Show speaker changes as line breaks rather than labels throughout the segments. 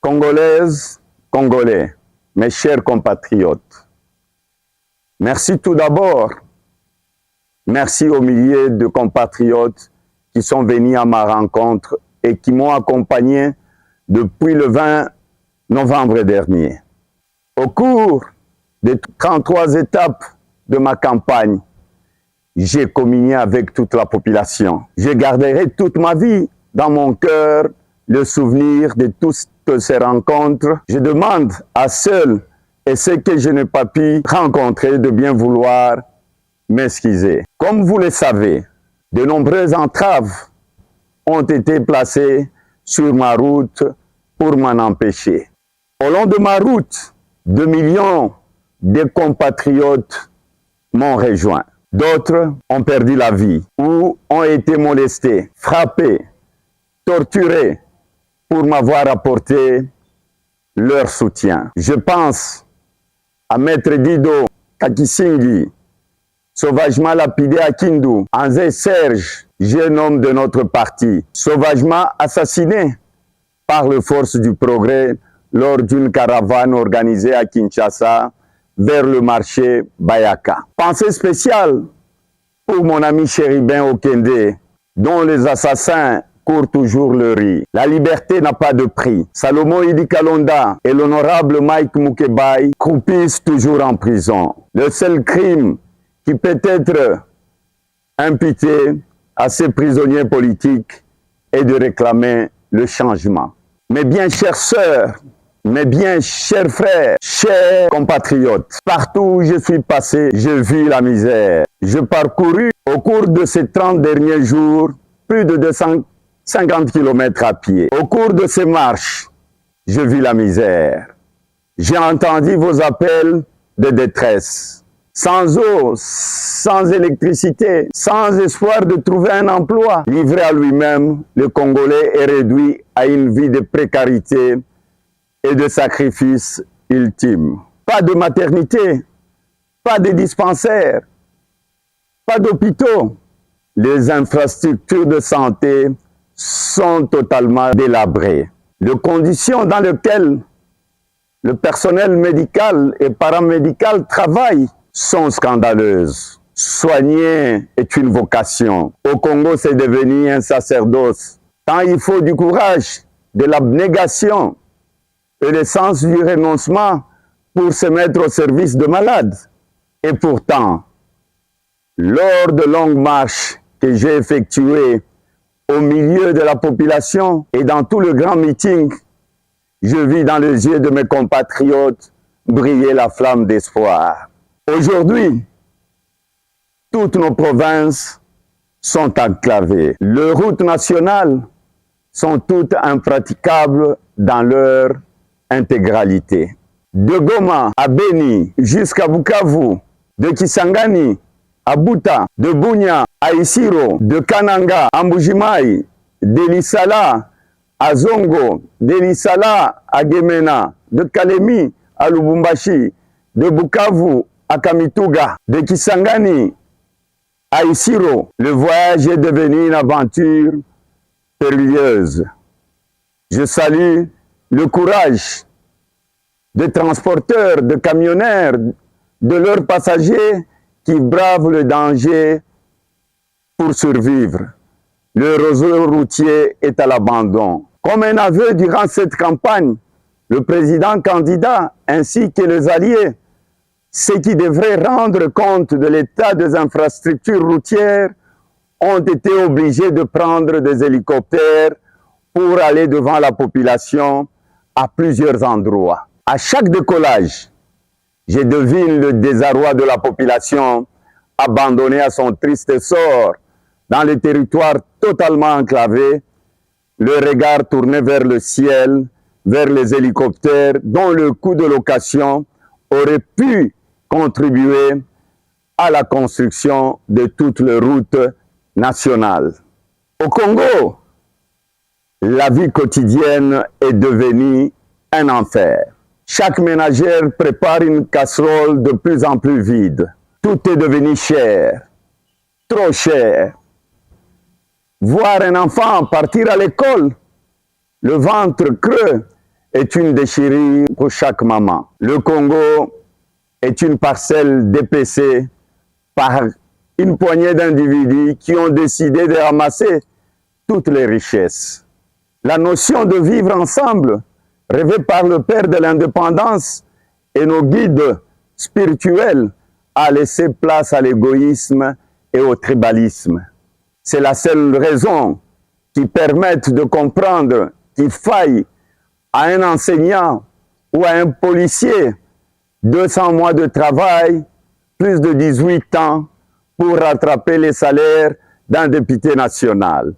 Congolaises, Congolais, mes chers compatriotes, merci tout d'abord. Merci aux milliers de compatriotes qui sont venus à ma rencontre et qui m'ont accompagné depuis le 20 novembre dernier. Au cours des 33 étapes de ma campagne, j'ai communié avec toute la population. Je garderai toute ma vie dans mon cœur le souvenir de toutes ces rencontres. Je demande à ceux et ceux que je n'ai pas pu rencontrer de bien vouloir m'excuser. Comme vous le savez, de nombreuses entraves ont été placées sur ma route pour m'en empêcher. Au long de ma route, 2 millions de compatriotes m'ont rejoint. D'autres ont perdu la vie ou ont été molestés, frappés, torturés pour m'avoir apporté leur soutien. Je pense à Maître Dido Kakisingi, sauvagement lapidé à Kindu, Anzé Serge, jeune homme de notre parti, sauvagement assassiné par les forces du progrès lors d'une caravane organisée à Kinshasa vers le marché Bayaka. Pensée spéciale pour mon ami Chéribin Okende, dont les assassins courent toujours le riz. La liberté n'a pas de prix. Salomon Idi Kalonda et l'honorable Mike Mukebai croupissent toujours en prison. Le seul crime qui peut être imputé à ces prisonniers politiques est de réclamer le changement. Mes bien chères sœurs, mes bien chers frères, chers compatriotes, partout où je suis passé, j'ai vu la misère. J'ai parcouru au cours de ces 30 derniers jours plus de 250 km à pied. Au cours de ces marches, j'ai vu la misère. J'ai entendu vos appels de détresse. Sans eau, sans électricité, sans espoir de trouver un emploi, livré à lui-même, le Congolais est réduit à une vie de précarité et de sacrifice ultime. Pas de maternité, pas de dispensaires, pas d'hôpitaux. Les infrastructures de santé sont totalement délabrées. Les conditions dans lesquelles le personnel médical et paramédical travaillent sont scandaleuses. Soigner est une vocation. Au Congo, c'est devenu un sacerdoce. Tant il faut du courage, de l'abnégation et le sens du renoncement pour se mettre au service de malades. Et pourtant, lors de longues marches que j'ai effectuées au milieu de la population et dans tout le grand meeting, je vis dans les yeux de mes compatriotes briller la flamme d'espoir. Aujourd'hui, toutes nos provinces sont enclavées. Les routes nationales sont toutes impraticables dans leur intégralité. De Goma à Beni jusqu'à Bukavu, de Kisangani à Buta, de Bunia à Isiro, de Kananga à Mbujimai, de Lisala à Zongo, de Lisala à Gemena, de Kalemi à Lubumbashi, de Bukavu à Kamituga, de Kisangani à Isiro. Le voyage est devenu une aventure périlleuse. Je salue le courage des transporteurs, de camionneurs, de leurs passagers qui bravent le danger pour survivre. Le réseau routier est à l'abandon. Comme un aveu durant cette campagne, le président candidat ainsi que les alliés, ceux qui devraient rendre compte de l'état des infrastructures routières, ont été obligés de prendre des hélicoptères pour aller devant la population à plusieurs endroits. À chaque décollage, je devine le désarroi de la population abandonnée à son triste sort dans les territoires totalement enclavés, le regard tourné vers le ciel, vers les hélicoptères dont le coût de location aurait pu contribuer à la construction de toutes les routes nationales. Au Congo, la vie quotidienne est devenue un enfer. Chaque ménagère prépare une casserole de plus en plus vide. Tout est devenu cher, trop cher. Voir un enfant partir à l'école, le ventre creux est une déchirure pour chaque maman. Le Congo est une parcelle dépecée par une poignée d'individus qui ont décidé de ramasser toutes les richesses. La notion de vivre ensemble, rêvée par le père de l'indépendance et nos guides spirituels, a laissé place à l'égoïsme et au tribalisme. C'est la seule raison qui permette de comprendre qu'il faille à un enseignant ou à un policier 200 mois de travail, plus de 18 ans pour rattraper les salaires d'un député national.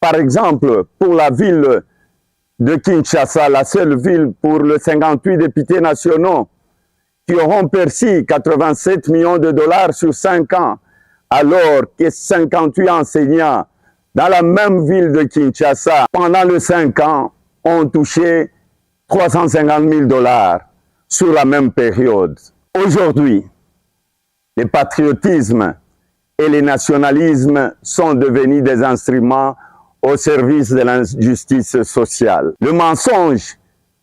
Par exemple, pour la ville de Kinshasa, la seule ville pour les 58 députés nationaux qui auront perçu 87 millions de dollars sur 5 ans, alors que 58 enseignants dans la même ville de Kinshasa, pendant les 5 ans, ont touché 350 000 dollars sur la même période. Aujourd'hui, le patriotisme et le nationalisme sont devenus des instruments au service de l'injustice sociale. Le mensonge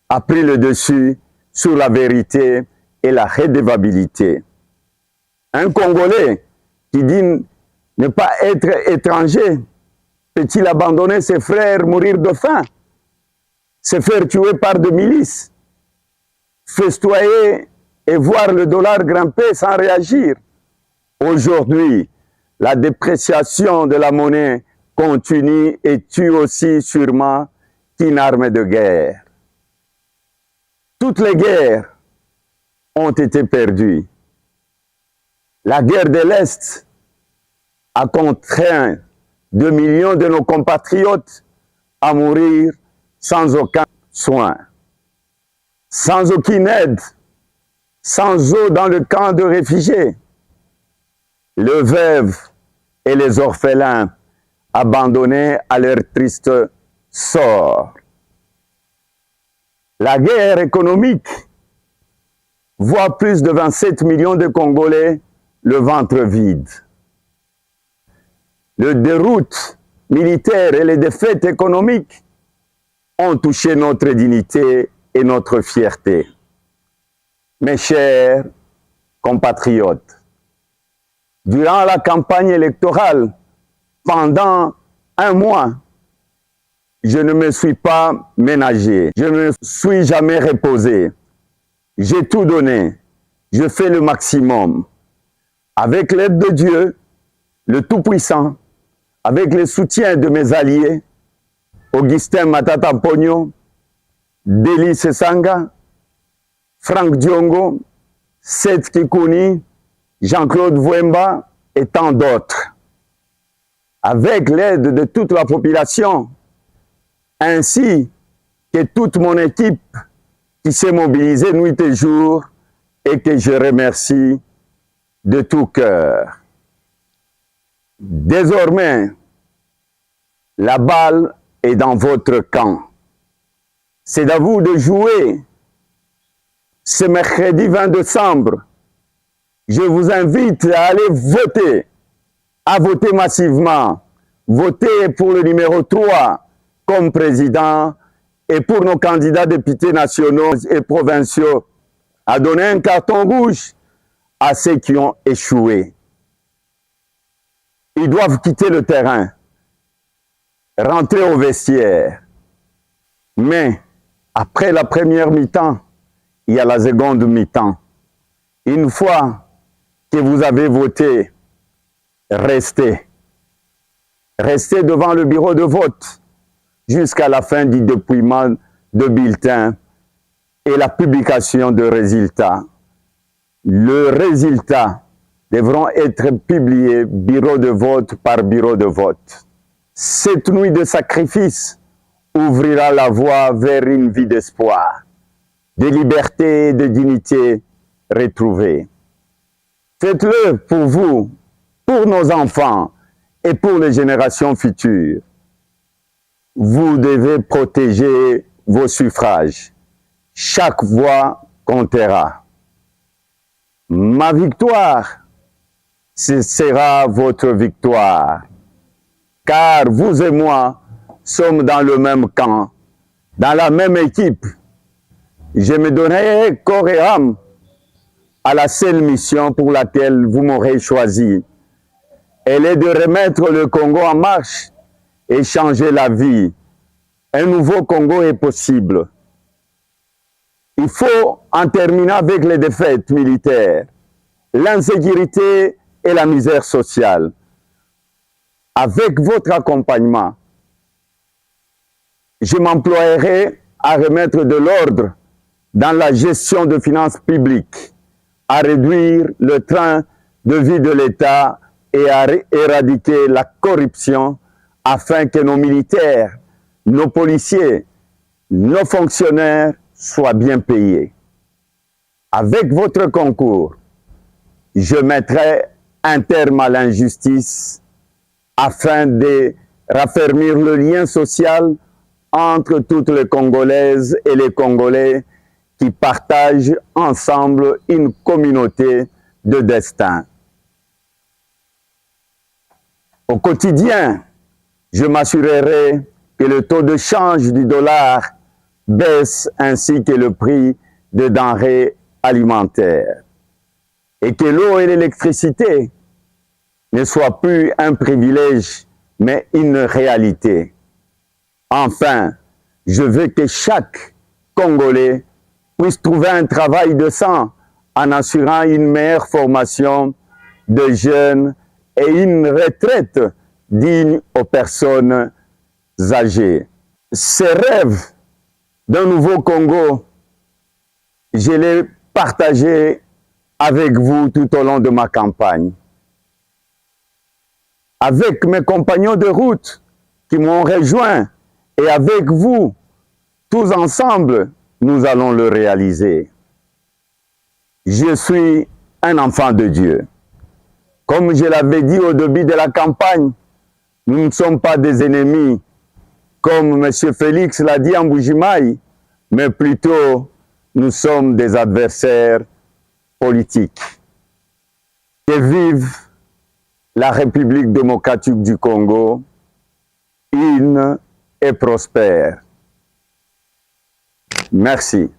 a pris le dessus sur la vérité et la redevabilité. Un Congolais qui dit ne pas être étranger, peut-il abandonner ses frères, mourir de faim, se faire tuer par des milices, festoyer et voir le dollar grimper sans réagir? Aujourd'hui, la dépréciation de la monnaie continue et tue aussi sûrement qu'une arme de guerre. Toutes les guerres ont été perdues. La guerre de l'Est a contraint 2 millions de nos compatriotes à mourir sans aucun soin, sans aucune aide, sans eau dans le camp de réfugiés. Les veuves et les orphelins abandonnés à leur triste sort. La guerre économique voit plus de 27 millions de Congolais le ventre vide. Le déroute militaire et les défaites économiques ont touché notre dignité et notre fierté. Mes chers compatriotes, durant la campagne électorale, pendant un mois, je ne me suis pas ménagé, je ne me suis jamais reposé. J'ai tout donné, je fais le maximum. Avec l'aide de Dieu, le Tout-Puissant, avec le soutien de mes alliés, Augustin Matata Pogno, Deli Sesanga, Franck Diongo, Seth Kikouni, Jean-Claude Vouemba et tant d'autres. Avec l'aide de toute la population, ainsi que toute mon équipe qui s'est mobilisée nuit et jour et que je remercie de tout cœur. Désormais, la balle est dans votre camp. C'est à vous de jouer. Ce mercredi 20 décembre, je vous invite à aller voter, à voter massivement. Voter pour le numéro 3 comme président et pour nos candidats députés nationaux et provinciaux, à donner un carton rouge à ceux qui ont échoué. Ils doivent quitter le terrain, rentrer au vestiaire. Mais après la première mi-temps, il y a la seconde mi-temps. Une fois que vous avez voté, restez. Restez devant le bureau de vote jusqu'à la fin du dépouillement de bulletins et la publication de résultats. Le résultat devront être publiés bureau de vote par bureau de vote. Cette nuit de sacrifice ouvrira la voie vers une vie d'espoir, de liberté et de dignité retrouvée. Faites-le pour vous, pour nos enfants et pour les générations futures. Vous devez protéger vos suffrages. Chaque voix comptera. Ma victoire, ce sera votre victoire. Car vous et moi sommes dans le même camp, dans la même équipe, Je me donnerai corps et âme à la seule mission pour laquelle vous m'aurez choisi. Elle est de remettre le Congo en marche et changer la vie. Un nouveau Congo est possible. Il faut en terminer avec les défaites militaires, l'insécurité et la misère sociale. Avec votre accompagnement, je m'emploierai à remettre de l'ordre dans la gestion de finances publiques, à réduire le train de vie de l'État et à éradiquer la corruption afin que nos militaires, nos policiers, nos fonctionnaires soient bien payés. Avec votre concours, je mettrai un terme à l'injustice afin de raffermir le lien social entre toutes les Congolaises et les Congolais qui partagent ensemble une communauté de destin. Au quotidien, je m'assurerai que le taux de change du dollar baisse ainsi que le prix des denrées alimentaires et que l'eau et l'électricité ne soient plus un privilège mais une réalité. Enfin, je veux que chaque Congolais puisse trouver un travail décent en assurant une meilleure formation de jeunes et une retraite digne aux personnes âgées. Ces rêves d'un nouveau Congo, je les partagé avec vous tout au long de ma campagne. Avec mes compagnons de route qui m'ont rejoint et avec vous, tous ensemble, nous allons le réaliser. Je suis un enfant de Dieu. Comme je l'avais dit au début de la campagne, nous ne sommes pas des ennemis, comme M. Félix l'a dit en Bujimaï, mais plutôt nous sommes des adversaires politiques. Que vive la République démocratique du Congo, une et prospère. Merci.